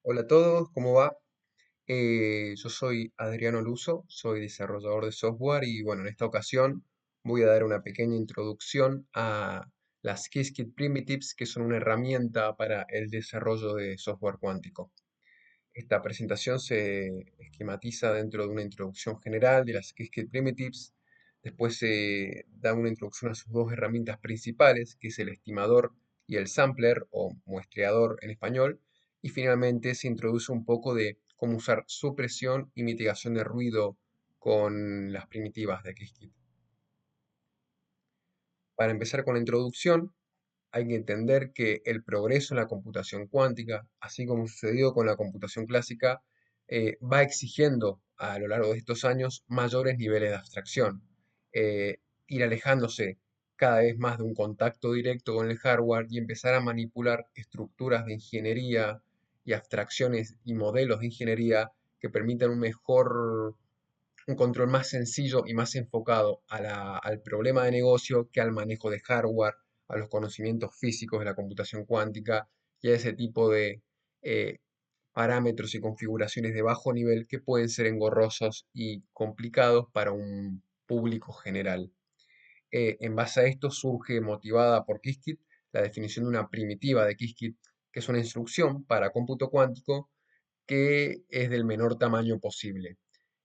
Hola a todos, ¿cómo va? Yo soy Adriano Luso, soy desarrollador de software y bueno, en esta ocasión voy a dar una pequeña introducción a las Qiskit Primitives, que son una herramienta para el desarrollo de software cuántico. Esta presentación se esquematiza dentro de una introducción general de las Qiskit Primitives. Después se da una introducción a sus dos herramientas principales, que es el estimador y el sampler o muestreador en español. Y finalmente se introduce un poco de cómo usar supresión y mitigación de ruido con las primitivas de Qiskit. Para empezar con la introducción, hay que entender que el progreso en la computación cuántica, así como sucedió con la computación clásica, va exigiendo a lo largo de estos años mayores niveles de abstracción, ir alejándose cada vez más de un contacto directo con el hardware y empezar a manipular estructuras de ingeniería y abstracciones y modelos de ingeniería que permitan un control más sencillo y más enfocado al problema de negocio que al manejo de hardware, a los conocimientos físicos de la computación cuántica y a ese tipo de eh, parámetros y configuraciones de bajo nivel que pueden ser engorrosos y complicados para un público general. En base a esto surge, motivada por Qiskit, la definición de una primitiva de Qiskit, que es una instrucción para cómputo cuántico que es del menor tamaño posible.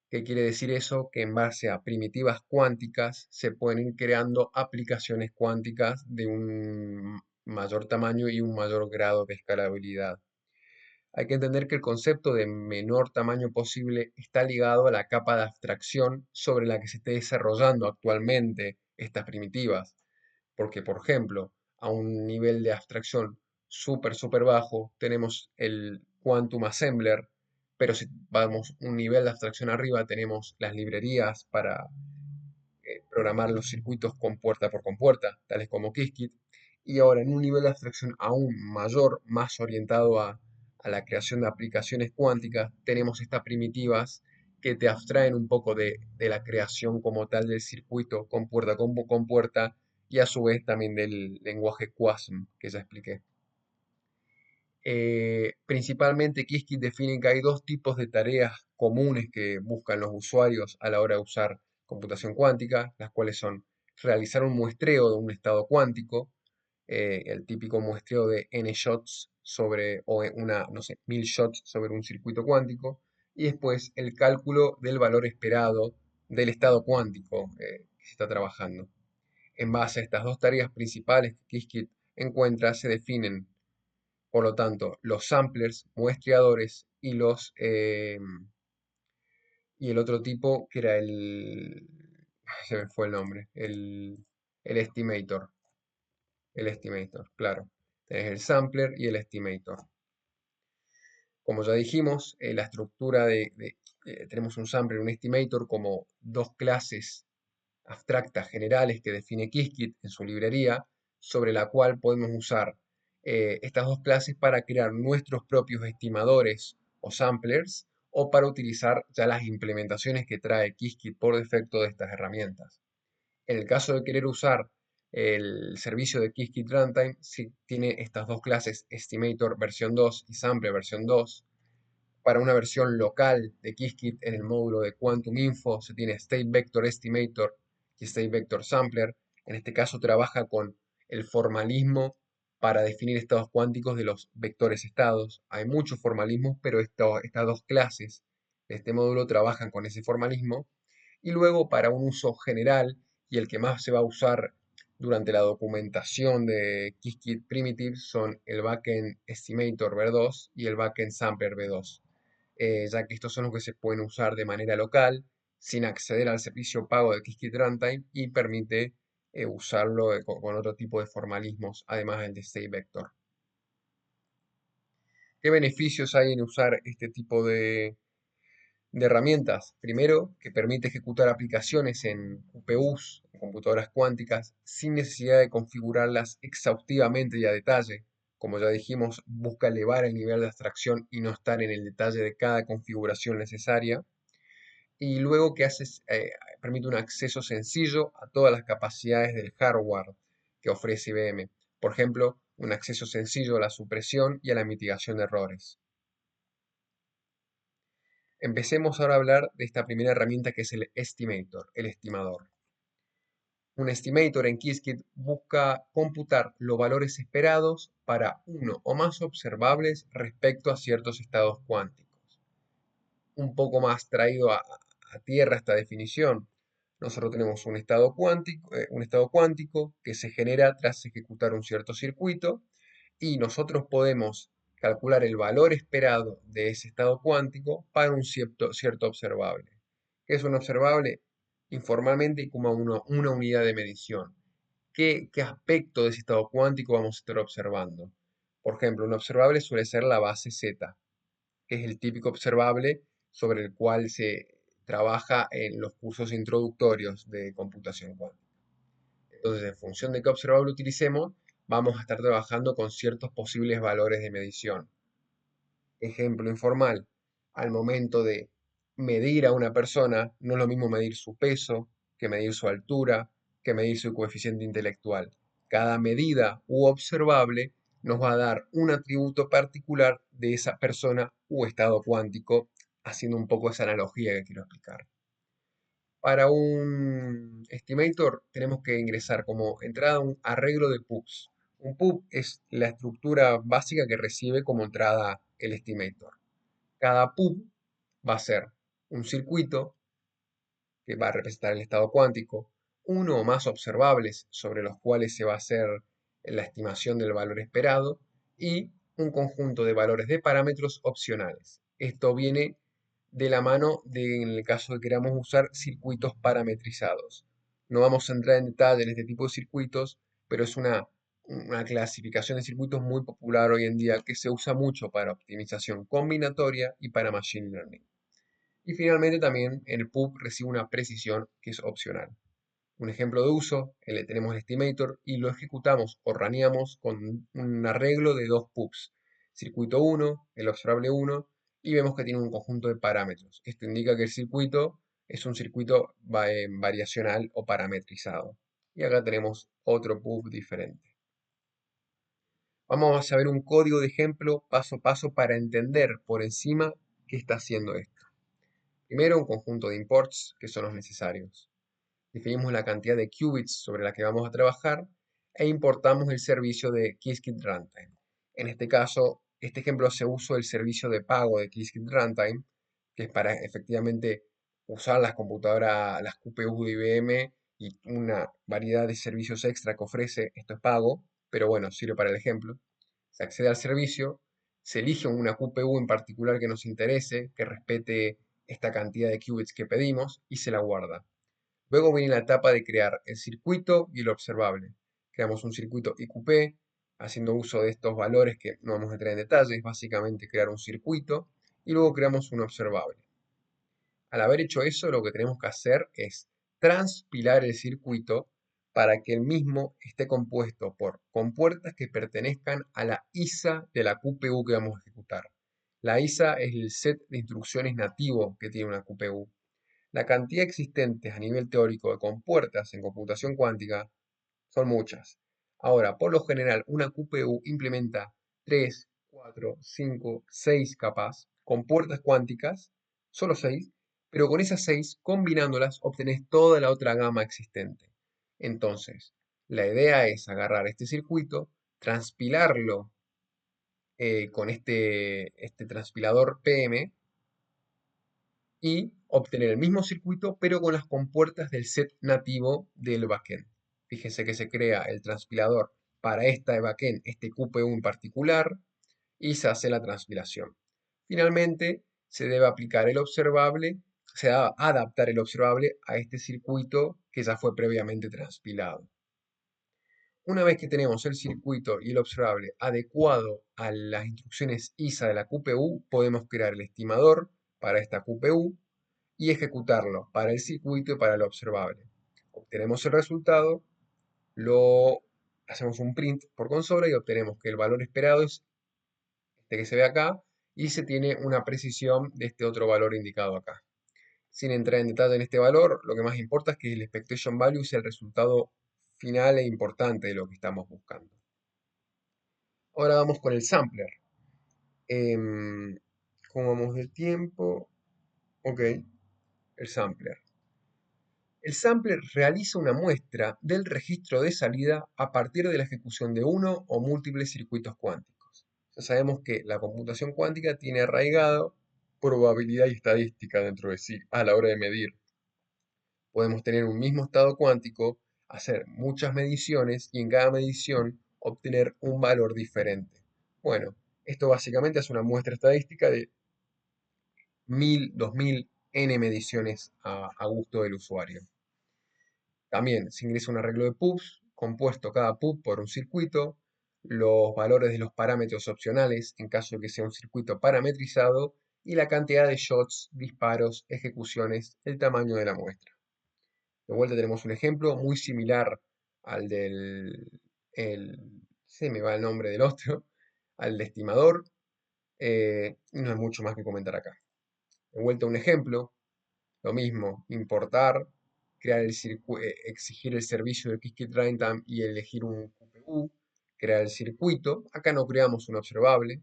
¿Qué quiere decir eso? Que en base a primitivas cuánticas se pueden ir creando aplicaciones cuánticas de un mayor tamaño y un mayor grado de escalabilidad. Hay que entender que el concepto de menor tamaño posible está ligado a la capa de abstracción sobre la que se esté desarrollando actualmente estas primitivas. Porque, por ejemplo, a un nivel de abstracción súper bajo tenemos el Quantum Assembler, pero si vamos un nivel de abstracción arriba tenemos las librerías para programar los circuitos con puerta por compuerta, tales como Qiskit. Y ahora en un nivel de abstracción aún mayor, más orientado a la creación de aplicaciones cuánticas, tenemos estas primitivas que te abstraen un poco de la creación como tal del circuito con puerta y a su vez también del lenguaje QASM que ya expliqué. Principalmente Qiskit define que hay dos tipos de tareas comunes que buscan los usuarios a la hora de usar computación cuántica, las cuales son realizar un muestreo de un estado cuántico, el típico muestreo de n shots sobre, o no sé, 1000 shots sobre un circuito cuántico, y después el cálculo del valor esperado del estado cuántico que se está trabajando. En base a estas dos tareas principales que Qiskit encuentra, se definen por lo tanto, los samplers, muestreadores y el otro tipo que era se me fue el nombre, el estimator, claro. Tenés el sampler y el estimator. Como ya dijimos, la estructura tenemos un sampler y un estimator como dos clases abstractas generales que define Qiskit en su librería, sobre la cual podemos usar estas dos clases para crear nuestros propios estimadores o samplers o para utilizar ya las implementaciones que trae Qiskit por defecto de estas herramientas. En el caso de querer usar el servicio de Qiskit Runtime, si tiene estas dos clases, Estimator versión 2 y Sampler versión 2. Para una versión local de Qiskit en el módulo de Quantum Info se tiene State Vector Estimator y State Vector Sampler. En este caso trabaja con el formalismo para definir estados cuánticos de los vectores estados. Hay muchos formalismos, pero estas dos clases de este módulo trabajan con ese formalismo. Y luego para un uso general y el que más se va a usar durante la documentación de Qiskit Primitives son el Backend Estimator V2 y el Backend Sampler V2, ya que estos son los que se pueden usar de manera local sin acceder al servicio pago de Qiskit Runtime y permite usarlo con otro tipo de formalismos, además del de State Vector. ¿Qué beneficios hay en usar este tipo de herramientas? Primero, que permite ejecutar aplicaciones en QPUs, en computadoras cuánticas, sin necesidad de configurarlas exhaustivamente y a detalle. Como ya dijimos, busca elevar el nivel de abstracción y no estar en el detalle de cada configuración necesaria. Y luego que permite un acceso sencillo a todas las capacidades del hardware que ofrece IBM. Por ejemplo, un acceso sencillo a la supresión y a la mitigación de errores. Empecemos ahora a hablar de esta primera herramienta que es el estimator, el estimador. Un estimator en Qiskit busca computar los valores esperados para uno o más observables respecto a ciertos estados cuánticos. Un poco más traído a tierra esta definición, nosotros tenemos un estado cuántico que se genera tras ejecutar un cierto circuito y nosotros podemos calcular el valor esperado de ese estado cuántico para un cierto observable. ¿Qué es un observable? Informalmente y como una unidad de medición. ¿Qué aspecto de ese estado cuántico vamos a estar observando? Por ejemplo, un observable suele ser la base Z, que es el típico observable sobre el cual se trabaja en los cursos introductorios de computación cuántica. Entonces, en función de qué observable utilicemos, vamos a estar trabajando con ciertos posibles valores de medición. Ejemplo informal, al momento de medir a una persona, no es lo mismo medir su peso, que medir su altura, que medir su coeficiente intelectual. Cada medida u observable nos va a dar un atributo particular de esa persona u estado cuántico, haciendo un poco esa analogía que quiero explicar. Para un estimator tenemos que ingresar como entrada un arreglo de pubs. Un pub es la estructura básica que recibe como entrada el estimator. Cada pub va a ser un circuito que va a representar el estado cuántico, uno o más observables sobre los cuales se va a hacer la estimación del valor esperado y un conjunto de valores de parámetros opcionales. Esto viene de la mano de, en el caso de que queramos usar circuitos parametrizados. No vamos a entrar en detalle en este tipo de circuitos, pero es una clasificación de circuitos muy popular hoy en día que se usa mucho para optimización combinatoria y para machine learning. Y finalmente también el pub recibe una precisión que es opcional. Un ejemplo de uso, tenemos el estimator y lo ejecutamos o raneamos con un arreglo de dos pubs. Circuito 1, el observable 1, y vemos que tiene un conjunto de parámetros. Esto indica que el circuito es un circuito variacional o parametrizado. Y acá tenemos otro pub diferente. Vamos a ver un código de ejemplo paso a paso para entender por encima qué está haciendo esto. Primero, un conjunto de imports que son los necesarios. Definimos la cantidad de qubits sobre la que vamos a trabajar e importamos el servicio de Qiskit Runtime. En este caso, este ejemplo se usa el servicio de pago de Qiskit Runtime, que es para efectivamente usar las computadoras, las QPU de IBM y una variedad de servicios extra que ofrece. Esto es pago, pero bueno, sirve para el ejemplo. Se accede al servicio, se elige una QPU en particular que nos interese, que respete esta cantidad de qubits que pedimos y se la guarda. Luego viene la etapa de crear el circuito y el observable. Creamos un circuito IQP, haciendo uso de estos valores que no vamos a entrar en detalles, básicamente crear un circuito, y luego creamos un observable. Al haber hecho eso, lo que tenemos que hacer es transpilar el circuito para que el mismo esté compuesto por compuertas que pertenezcan a la ISA de la QPU que vamos a ejecutar. La ISA es el set de instrucciones nativo que tiene una QPU. La cantidad existente a nivel teórico de compuertas en computación cuántica son muchas. Ahora, por lo general, una QPU implementa 3, 4, 5, 6 capas, compuertas cuánticas, solo 6, pero con esas 6, combinándolas, obtenés toda la otra gama existente. Entonces, la idea es agarrar este circuito, transpilarlo con este transpilador PM, y obtener el mismo circuito pero con las compuertas del set nativo del backend. Fíjense que se crea el transpilador para esta backend, este QPU en particular, y se hace la transpilación. Finalmente, se debe aplicar el observable, se va a adaptar el observable a este circuito que ya fue previamente transpilado. Una vez que tenemos el circuito y el observable adecuado a las instrucciones ISA de la QPU, podemos crear el estimador para esta QPU y ejecutarlo para el circuito y para el observable. Obtenemos el resultado, lo hacemos un print por consola y obtenemos que el valor esperado es este que se ve acá y se tiene una precisión de este otro valor indicado acá. Sin entrar en detalle en este valor, lo que más importa es que el expectation value sea el resultado final e importante de lo que estamos buscando. Ahora vamos con el sampler. ¿Cómo vamos de tiempo? Ok, el sampler. El sampler realiza una muestra del registro de salida a partir de la ejecución de uno o múltiples circuitos cuánticos. Ya sabemos que la computación cuántica tiene arraigado probabilidad y estadística dentro de sí a la hora de medir. Podemos tener un mismo estado cuántico, hacer muchas mediciones y en cada medición obtener un valor diferente. Bueno, esto básicamente es una muestra estadística de 1000, 2000, n mediciones a gusto del usuario. También se ingresa un arreglo de pubs, compuesto cada pub por un circuito, los valores de los parámetros opcionales en caso de que sea un circuito parametrizado y la cantidad de shots, disparos, ejecuciones, el tamaño de la muestra. De vuelta tenemos un ejemplo muy similar al se me va el nombre del otro, al de estimador, y no hay mucho más que comentar acá. De vuelta un ejemplo, lo mismo, importar, exigir el servicio de Qiskit Runtime y elegir un QPU, crear el circuito. Acá no creamos un observable.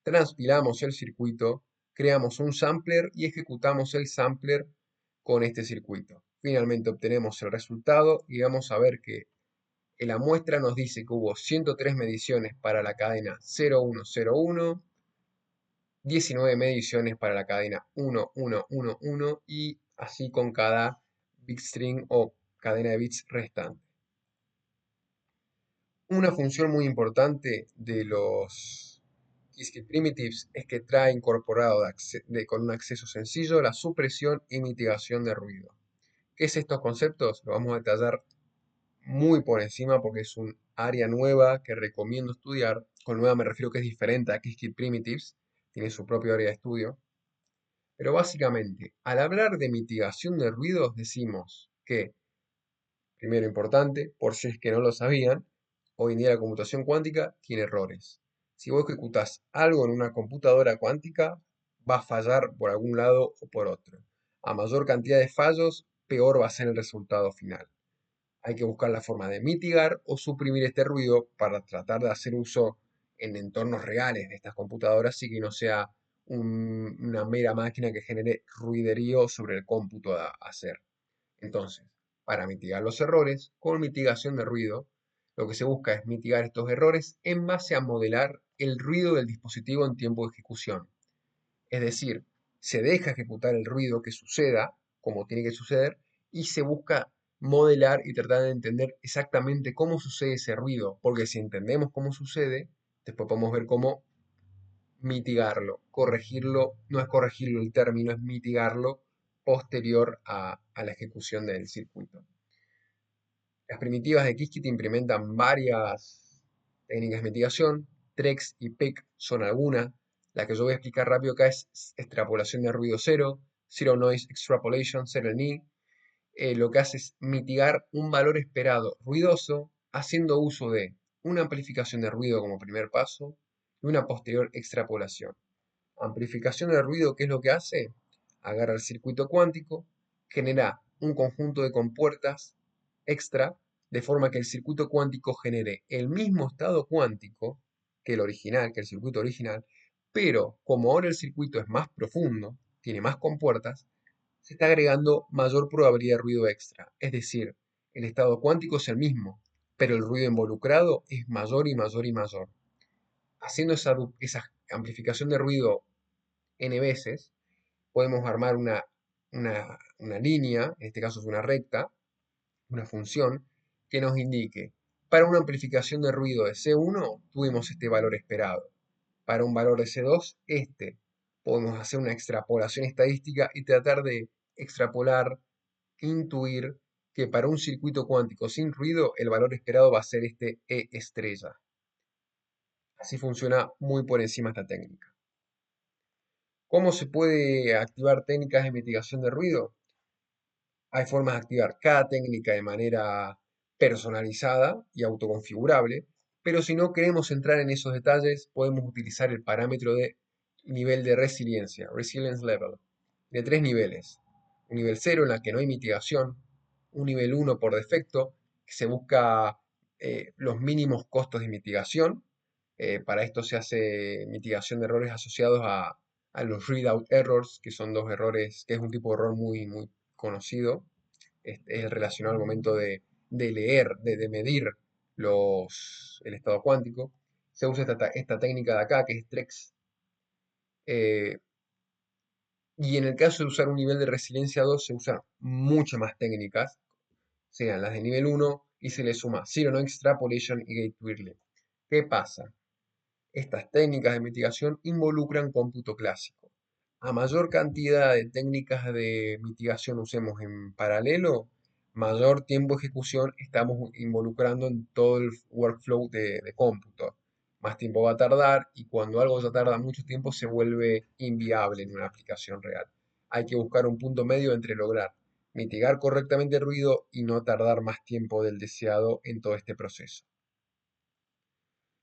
Transpilamos el circuito, creamos un sampler y ejecutamos el sampler con este circuito. Finalmente obtenemos el resultado y vamos a ver que en la muestra nos dice que hubo 103 mediciones para la cadena 0101, 19 mediciones para la cadena 1111 y así con cada bitstring o cadena de bits restante. Una función muy importante de los Qiskit Primitives es que trae incorporado con un acceso sencillo la supresión y mitigación de ruido. ¿Qué es estos conceptos? Lo vamos a detallar muy por encima porque es un área nueva que recomiendo estudiar. Con nueva me refiero que es diferente a Qiskit Primitives, tiene su propio área de estudio. Pero básicamente, al hablar de mitigación de ruidos, decimos que, primero importante, por si es que no lo sabían, hoy en día la computación cuántica tiene errores. Si vos ejecutás algo en una computadora cuántica, va a fallar por algún lado o por otro. A mayor cantidad de fallos, peor va a ser el resultado final. Hay que buscar la forma de mitigar o suprimir este ruido para tratar de hacer uso en entornos reales de estas computadoras y que no sea una mera máquina que genere ruiderío sobre el cómputo a hacer. Entonces, para mitigar los errores, con mitigación de ruido, lo que se busca es mitigar estos errores en base a modelar el ruido del dispositivo en tiempo de ejecución. Es decir, se deja ejecutar el ruido que suceda como tiene que suceder y se busca modelar y tratar de entender exactamente cómo sucede ese ruido, porque si entendemos cómo sucede, después podemos ver cómo mitigarlo, corregirlo, no es corregirlo el término, es mitigarlo posterior a la ejecución del circuito. Las primitivas de Qiskit implementan varias técnicas de mitigación, TREX y PEC son algunas. La que yo voy a explicar rápido acá es extrapolación de ruido cero, Zero Noise Extrapolation, ZNI. Lo que hace es mitigar un valor esperado ruidoso haciendo uso de una amplificación de ruido como primer paso y una posterior extrapolación. Amplificación de ruido, ¿qué es lo que hace? Agarra el circuito cuántico, genera un conjunto de compuertas extra, de forma que el circuito cuántico genere el mismo estado cuántico que el original, que el circuito original, pero como ahora el circuito es más profundo, tiene más compuertas, se está agregando mayor probabilidad de ruido extra. Es decir, el estado cuántico es el mismo, pero el ruido involucrado es mayor y mayor y mayor. Haciendo esa amplificación de ruido n veces, podemos armar una línea, en este caso es una recta, una función, que nos indique, para una amplificación de ruido de C1 tuvimos este valor esperado, para un valor de C2 este. Podemos hacer una extrapolación estadística y tratar de extrapolar, intuir que para un circuito cuántico sin ruido el valor esperado va a ser este E estrella. Así funciona muy por encima esta técnica. ¿Cómo se puede activar técnicas de mitigación de ruido? Hay formas de activar cada técnica de manera personalizada y autoconfigurable, pero si no queremos entrar en esos detalles, podemos utilizar el parámetro de nivel de resiliencia, resilience level, de tres niveles. Un nivel 0 en la que no hay mitigación, un nivel 1 por defecto, que se busca los mínimos costos de mitigación. Para esto se hace mitigación de errores asociados a a los readout errors, que son dos errores, que es un tipo de error muy conocido. Es el relacionado al momento de leer, de medir el estado cuántico. Se usa esta técnica de acá, que es TREX. Y en el caso de usar un nivel de resiliencia 2 se usan muchas más técnicas, sean las de nivel 1 y se le suma Zero No Extrapolation y Gate Whirling. ¿Qué pasa? Estas técnicas de mitigación involucran cómputo clásico. A mayor cantidad de técnicas de mitigación usemos en paralelo, mayor tiempo de ejecución estamos involucrando en todo el workflow de cómputo. Más tiempo va a tardar y cuando algo ya tarda mucho tiempo se vuelve inviable en una aplicación real. Hay que buscar un punto medio entre lograr mitigar correctamente el ruido y no tardar más tiempo del deseado en todo este proceso.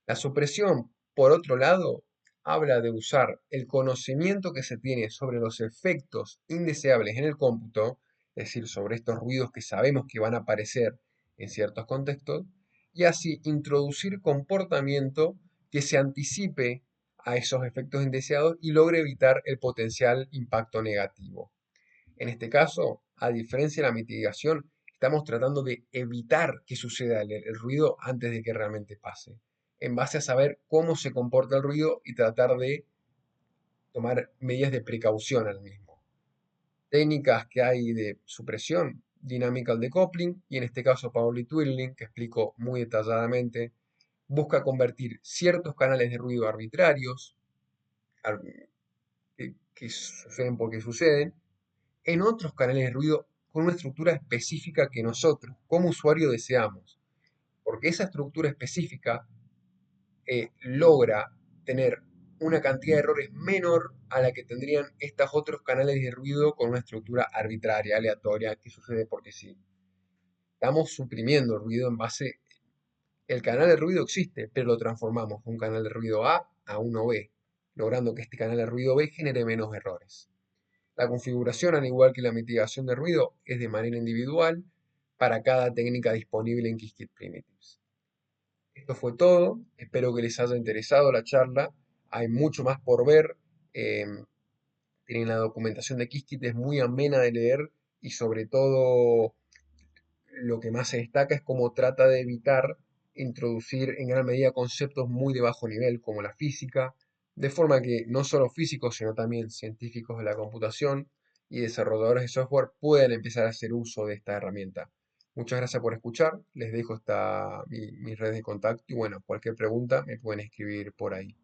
La supresión, por otro lado, habla de usar el conocimiento que se tiene sobre los efectos indeseables en el cómputo, es decir, sobre estos ruidos que sabemos que van a aparecer en ciertos contextos, y así introducir comportamiento que se anticipe a esos efectos indeseados y logre evitar el potencial impacto negativo. En este caso, a diferencia de la mitigación, estamos tratando de evitar que suceda el ruido antes de que realmente pase, en base a saber cómo se comporta el ruido y tratar de tomar medidas de precaución al mismo. Técnicas que hay de supresión, dynamical decoupling, y en este caso Pauli Twirling, que explico muy detalladamente, busca convertir ciertos canales de ruido arbitrarios, que suceden porque suceden, en otros canales de ruido con una estructura específica que nosotros, como usuario, deseamos. Porque esa estructura específica logra tener una cantidad de errores menor a la que tendrían estos otros canales de ruido con una estructura arbitraria, aleatoria, que sucede porque sí. Estamos suprimiendo el ruido en base. El canal de ruido existe, pero lo transformamos de un canal de ruido A uno B, logrando que este canal de ruido B genere menos errores. La configuración, al igual que la mitigación de ruido, es de manera individual para cada técnica disponible en Qiskit Primitives. Esto fue todo, espero que les haya interesado la charla, hay mucho más por ver, tienen la documentación de Qiskit, es muy amena de leer y sobre todo lo que más se destaca es cómo trata de evitar introducir en gran medida conceptos muy de bajo nivel como la física, de forma que no solo físicos, sino también científicos de la computación y desarrolladores de software puedan empezar a hacer uso de esta herramienta. Muchas gracias por escuchar, les dejo mis redes de contacto y bueno, cualquier pregunta me pueden escribir por ahí.